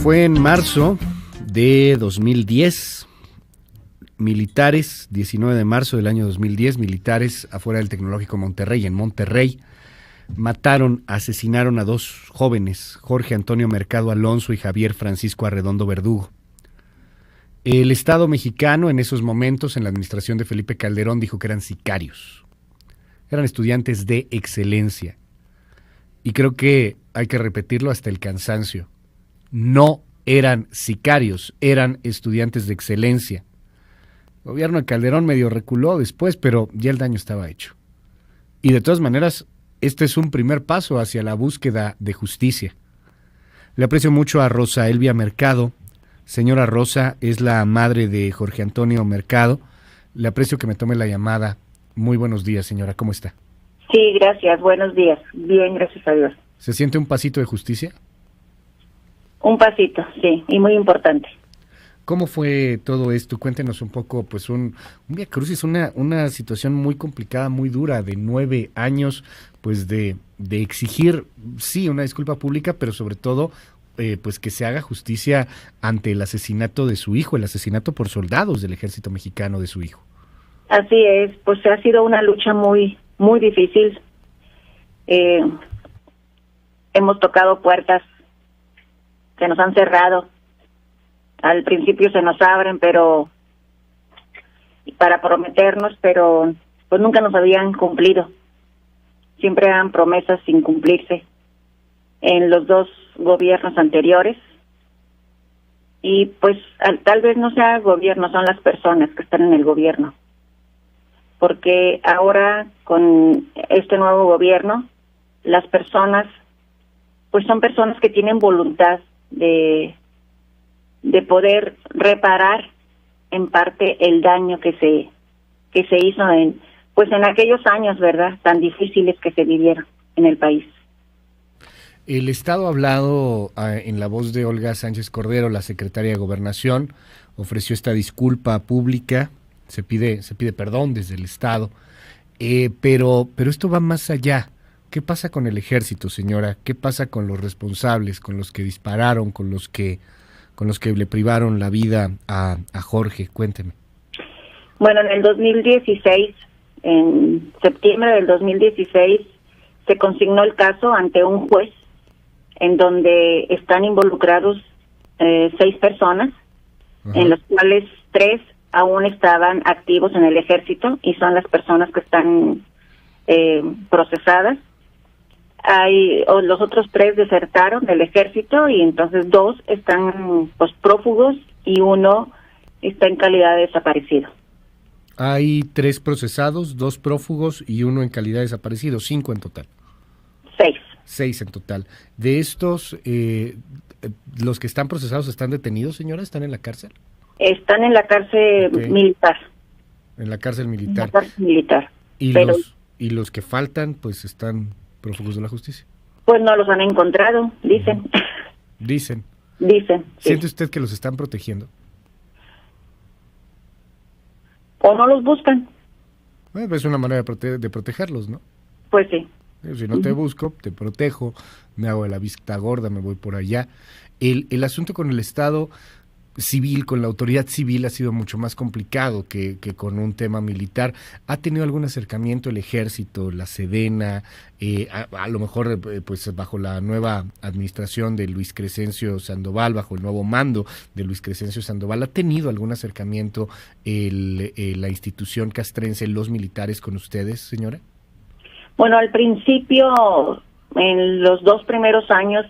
Fue en marzo de 2010, militares, 19 de marzo del año 2010, militares afuera del Tecnológico Monterrey, en Monterrey, asesinaron a dos jóvenes, Jorge Antonio Mercado Alonso y Javier Francisco Arredondo Verdugo. El Estado mexicano en esos momentos, en la administración de Felipe Calderón, dijo que eran sicarios. Eran estudiantes de excelencia. Y creo que hay que repetirlo hasta el cansancio. No eran sicarios, eran estudiantes de excelencia. El gobierno de Calderón medio reculó después, pero ya el daño estaba hecho. Y de todas maneras, este es un primer paso hacia la búsqueda de justicia. Le aprecio mucho a Rosa Elvia Mercado. Señora Rosa, es la madre de Jorge Antonio Mercado. Le aprecio que me tome la llamada. Muy buenos días, señora. ¿Cómo está? Sí, gracias. Buenos días. Bien, gracias a Dios. ¿Se siente un pasito de justicia? Un pasito, sí, y muy importante. ¿Cómo fue todo esto? Cuéntenos un poco, pues un vía crucis, una situación muy complicada, muy dura, de 9 años, pues de exigir, sí, una disculpa pública, pero sobre todo, pues que se haga justicia ante el asesinato de su hijo, el asesinato por soldados del ejército mexicano de su hijo. Así es, pues ha sido una lucha muy, muy difícil. Hemos tocado puertas que nos han cerrado. Al principio se nos abren, pero para prometernos, pero pues nunca nos habían cumplido. Siempre eran promesas sin cumplirse en los dos gobiernos anteriores. Y pues tal vez no sea gobierno, son las personas que están en el gobierno. Porque ahora con este nuevo gobierno, las personas, pues son personas que tienen voluntad de poder reparar en parte el daño que se hizo en aquellos años, ¿verdad?, tan difíciles que se vivieron en el país. El Estado ha hablado en la voz de Olga Sánchez Cordero, la secretaria de Gobernación, ofreció esta disculpa pública, se pide perdón desde el Estado, pero esto va más allá. ¿Qué pasa con el ejército, señora? ¿Qué pasa con los responsables, con los que dispararon, con los que le privaron la vida a Jorge? Cuénteme. Bueno, en el 2016, en septiembre del 2016, se consignó el caso ante un juez en donde están involucrados 6 personas, ajá, en las cuales 3 aún estaban activos en el ejército y son las personas que están procesadas. Los otros 3 desertaron del ejército y entonces 2 están pues prófugos y 1 está en calidad de desaparecido. Hay 3 procesados, 2 prófugos y 1 en calidad de desaparecido, 5 en total. 6 en total. De estos, ¿los que están procesados están detenidos, señora? ¿Están en la cárcel? Están en la cárcel militar. En la cárcel militar. En la cárcel militar. Y los que faltan, pues están prófugos de la justicia. Pues no los han encontrado, dicen. Dicen. ¿Siente usted que los están protegiendo? O no los buscan. Bueno, es una manera de protegerlos, ¿no? Pues sí. Si no te busco, te protejo, me hago de la vista gorda, me voy por allá. El asunto con el Estado civil, con la autoridad civil, ha sido mucho más complicado que con un tema militar. ¿Ha tenido algún acercamiento el ejército, la Sedena, a lo mejor pues bajo la nueva administración de Luis Crescencio Sandoval, bajo el nuevo mando de Luis Crescencio Sandoval, ha tenido algún acercamiento la institución castrense, los militares con ustedes, señora? Bueno, al principio, en los 2 primeros años,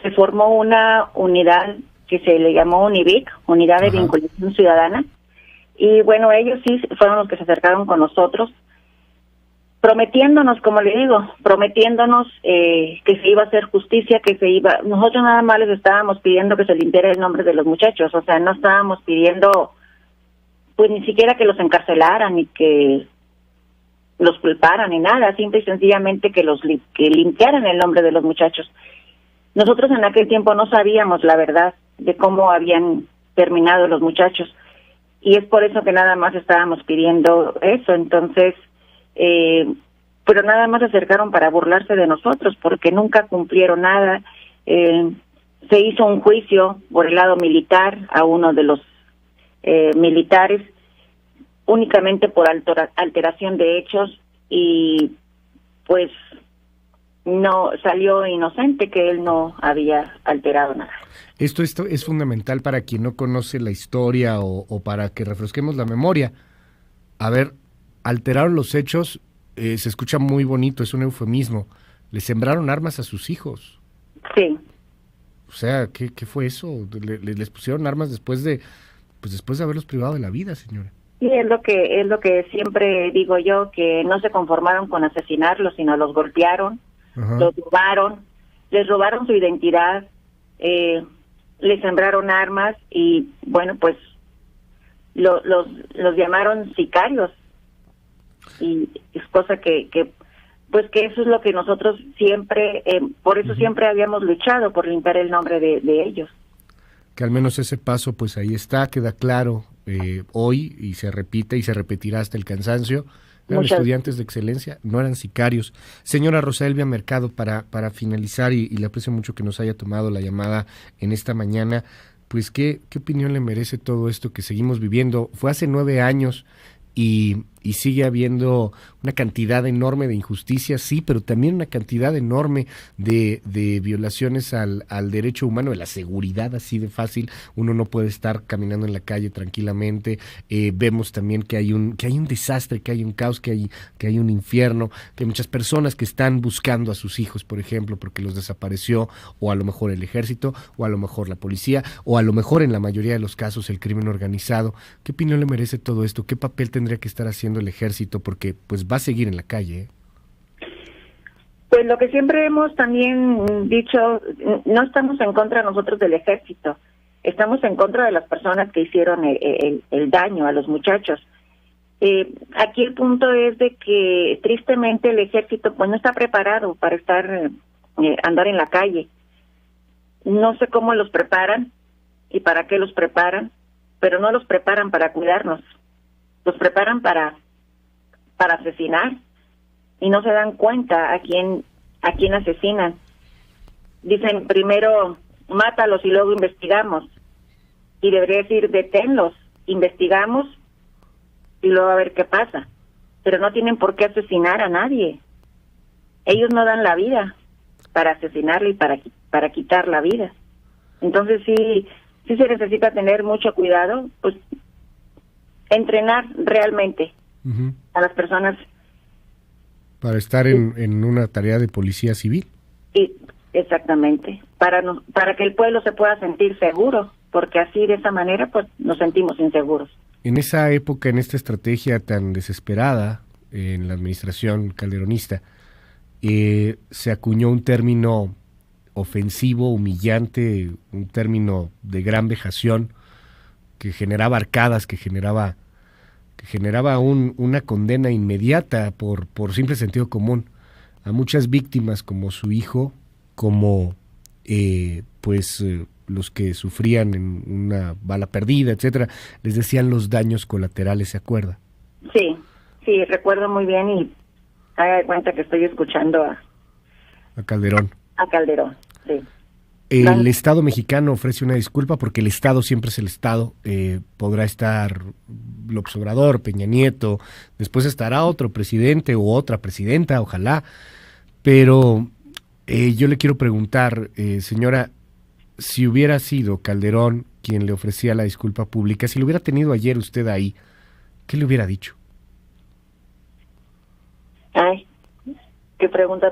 se formó una unidad que se le llamó UNIVIC, Unidad de Vinculación Ciudadana, y bueno, ellos sí fueron los que se acercaron con nosotros, prometiéndonos, como le digo, que se iba a hacer justicia, nosotros nada más les estábamos pidiendo que se limpiara el nombre de los muchachos, o sea, no estábamos pidiendo, pues ni siquiera que los encarcelaran, ni que los culparan, ni nada, simple y sencillamente que limpiaran el nombre de los muchachos. Nosotros en aquel tiempo no sabíamos la verdad de cómo habían terminado los muchachos y es por eso que nada más estábamos pidiendo eso. Entonces, pero nada más se acercaron para burlarse de nosotros porque nunca cumplieron nada. se hizo un juicio por el lado militar a uno de los militares, únicamente por alteración de hechos, y pues no salió inocente, que él no había alterado nada. Esto es fundamental para quien no conoce la historia o para que refresquemos la memoria. A ver, alteraron los hechos, se escucha muy bonito, es un eufemismo. Le sembraron armas a sus hijos. Sí. O sea, ¿qué fue eso? Les pusieron armas después de haberlos privado de la vida, señora. Sí, es lo que siempre digo yo, que no se conformaron con asesinarlos, sino los golpearon, los robaron, les robaron su identidad, les sembraron armas y, bueno, pues los llamaron sicarios. Y es cosa que pues que eso es lo que nosotros siempre, por eso siempre habíamos luchado, por limpiar el nombre de ellos. Que al menos ese paso, pues ahí está, queda claro hoy, y se repite y se repetirá hasta el cansancio. Eran estudiantes de excelencia, no eran sicarios. Señora Rosa Elvia Mercado, para finalizar, y le aprecio mucho que nos haya tomado la llamada en esta mañana, pues ¿qué opinión le merece todo esto que seguimos viviendo? Fue hace 9 años y sigue habiendo una cantidad enorme de injusticias, sí, pero también una cantidad enorme de violaciones al derecho humano, de la seguridad, así de fácil. Uno no puede estar caminando en la calle tranquilamente. Vemos también que hay un desastre, que hay un caos, que hay un infierno, que hay muchas personas que están buscando a sus hijos, por ejemplo, porque los desapareció, o a lo mejor el ejército, o a lo mejor la policía, o a lo mejor en la mayoría de los casos el crimen organizado. ¿Qué opinión le merece todo esto? ¿Qué papel tendría que estar haciendo el ejército? Porque pues va a seguir en la calle. Pues lo que siempre hemos también dicho, no estamos en contra nosotros del ejército, estamos en contra de las personas que hicieron el daño a los muchachos. Aquí el punto es de que tristemente el ejército pues no está preparado para estar andar en la calle. No sé cómo los preparan y para qué los preparan, pero no los preparan para cuidarnos, los preparan para asesinar, y no se dan cuenta a quién asesinan. Dicen primero mátalos y luego investigamos, y debería decir deténlos, investigamos y luego a ver qué pasa. Pero no tienen por qué asesinar a nadie. Ellos no dan la vida para asesinarle y para quitar la vida. Entonces sí se necesita tener mucho cuidado, pues entrenar realmente a las personas para estar en una tarea de policía civil. Sí, exactamente, para que el pueblo se pueda sentir seguro, porque así de esa manera pues nos sentimos inseguros. En esa época, en esta estrategia tan desesperada en la administración calderonista, se acuñó un término ofensivo, humillante, un término de gran vejación que generaba arcadas, que generaba una condena inmediata por simple sentido común a muchas víctimas, como su hijo, como los que sufrían en una bala perdida, etcétera. Les decían los daños colaterales, ¿se acuerda? Sí, recuerdo muy bien, y haga de cuenta que estoy escuchando a Calderón. A Calderón, sí. El Estado mexicano ofrece una disculpa porque el Estado siempre es el Estado. Podrá estar López Obrador, Peña Nieto, después estará otro presidente u otra presidenta, ojalá. Pero yo le quiero preguntar, señora, si hubiera sido Calderón quien le ofrecía la disculpa pública, si lo hubiera tenido ayer usted ahí, ¿qué le hubiera dicho? Ay, qué pregunta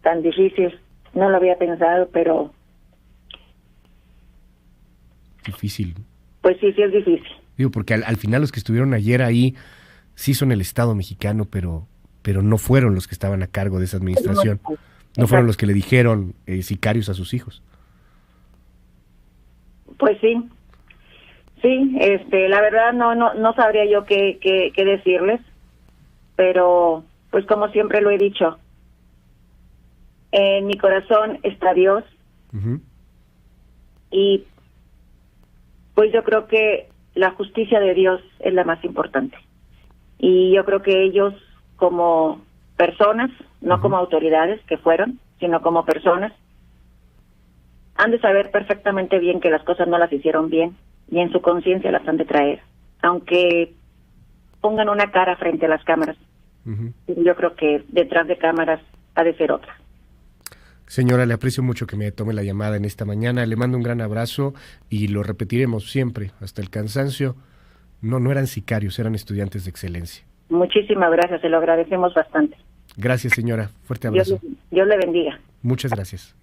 tan difícil. No lo había pensado, pero difícil. Pues sí es difícil. Digo, porque al final los que estuvieron ayer ahí sí son el Estado mexicano, pero no fueron los que estaban a cargo de esa administración. No fueron los que le dijeron sicarios a sus hijos. Pues sí, la verdad no sabría yo qué decirles, pero pues como siempre lo he dicho, en mi corazón está Dios. Y pues yo creo que la justicia de Dios es la más importante. Y yo creo que ellos, como personas, no como autoridades que fueron, sino como personas, han de saber perfectamente bien que las cosas no las hicieron bien y en su conciencia las han de traer, aunque pongan una cara frente a las cámaras. Yo creo que detrás de cámaras ha de ser otra. Señora, le aprecio mucho que me tome la llamada en esta mañana, le mando un gran abrazo y lo repetiremos siempre, hasta el cansancio. No eran sicarios, eran estudiantes de excelencia. Muchísimas gracias, se lo agradecemos bastante. Gracias, señora, fuerte abrazo. Dios le bendiga. Muchas gracias.